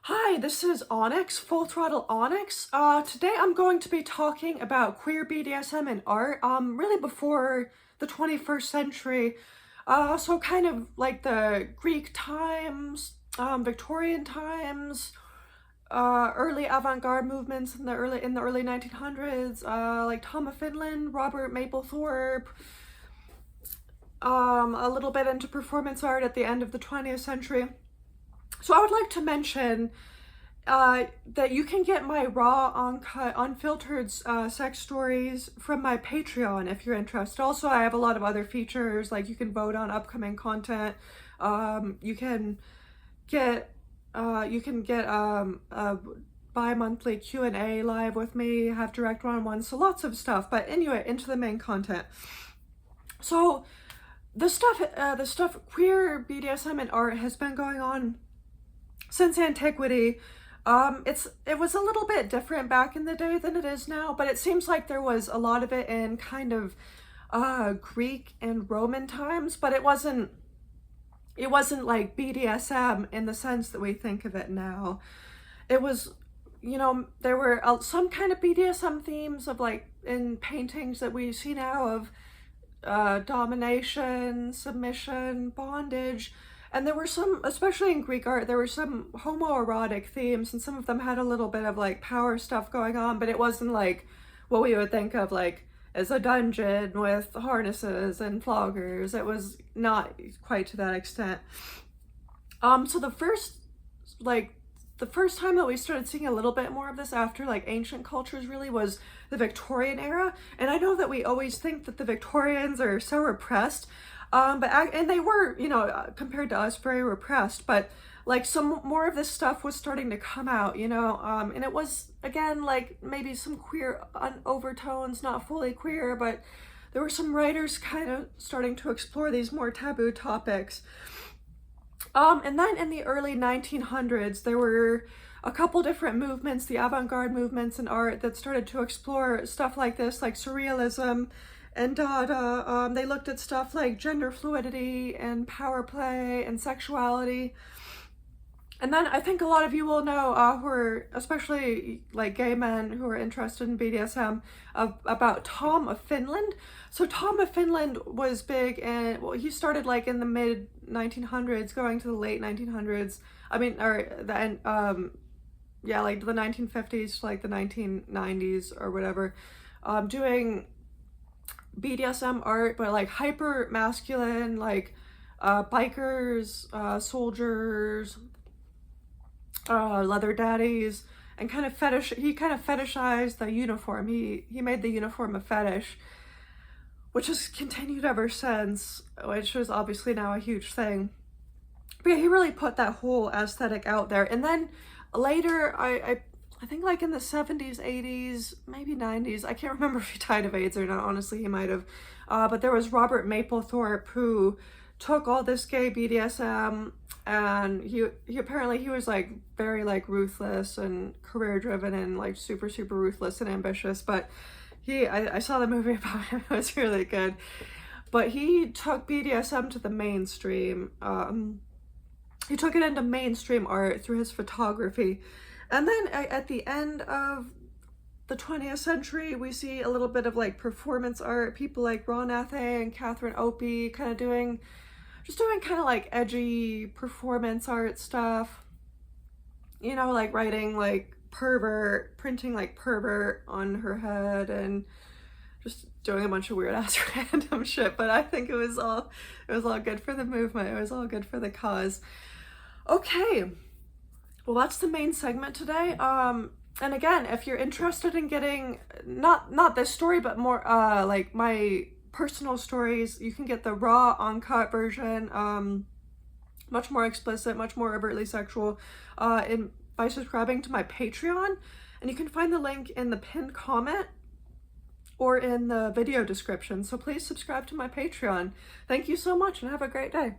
Hi, this is Onyx, Full Throttle Onyx. Today I'm going to be talking about queer BDSM and art, really before the 21st century. So kind of like the Greek times, Victorian times, early avant-garde movements in the early 1900s, like Tom of Finland, Robert Mapplethorpe, a little bit into performance art at the end of the 20th century. So I would like to mention that you can get my raw, uncut, unfiltered sex stories from my Patreon if you're interested. Also, I have a lot of other features, like you can vote on upcoming content. You can get a bi-monthly Q&A live with me, have direct one-on-ones, so lots of stuff. But anyway, into the main content. So the stuff queer BDSM and art has been going on since antiquity. It was a little bit different back in the day than it is now, but it seems like there was a lot of it in kind of Greek and Roman times, but it wasn't like BDSM in the sense that we think of it now. It was, there were some kind of BDSM themes of like in paintings that we see now of domination, submission, bondage. And there were some, especially in Greek art, there were some homoerotic themes, and some of them had a little bit of like power stuff going on, but it wasn't like what we would think of like as a dungeon with harnesses and floggers. It was not quite to that extent. So the first time that we started seeing a little bit more of this after like ancient cultures really was the Victorian era. And I know that we always think that the Victorians are so repressed, and they were, compared to us, very repressed, but like some more of this stuff was starting to come out, and it was, again, like maybe some queer overtones, not fully queer, but there were some writers kind of starting to explore these more taboo topics. And then in the early 1900s, there were a couple different movements, the avant-garde movements in art, that started to explore stuff like this, like surrealism and Dada. They looked at stuff like gender fluidity and power play and sexuality. And then I think a lot of you will know, who are especially like gay men who are interested in BDSM, about Tom of Finland. So Tom of Finland was big, and well, he started like in the mid 1900s, going to the late 1900s. I mean, or the end, like the 1950s to like the 1990s or whatever, doing BDSM art, but like hyper masculine, like bikers, soldiers, leather daddies, and kind of fetishized the uniform. He made the uniform a fetish, which has continued ever since, which is obviously now a huge thing. But yeah, he really put that whole aesthetic out there. And then later, I think like in the 70s, 80s, maybe 90s, I can't remember if he died of AIDS or not, honestly, he might have. But there was Robert Mapplethorpe, who took all this gay BDSM, and he apparently he was like very like ruthless and career driven and like super ruthless and ambitious. But I saw the movie about him, it was really good. But he took BDSM to the mainstream. He took it into mainstream art through his photography. And then at the end of the 20th century, we see a little bit of like performance art, people like Ron Athay and Catherine Opie kind of doing kind of like edgy performance art stuff, like writing like pervert, printing like pervert on her head, and just doing a bunch of weird ass random shit. But I think it was all good for the movement. It was all good for the cause. Okay. Well, that's the main segment today. And again, if you're interested in getting not this story, but more like my personal stories, you can get the raw, uncut version, much more explicit, much more overtly sexual, by subscribing to my Patreon. And you can find the link in the pinned comment or in the video description. So please subscribe to my Patreon. Thank you so much, and have a great day.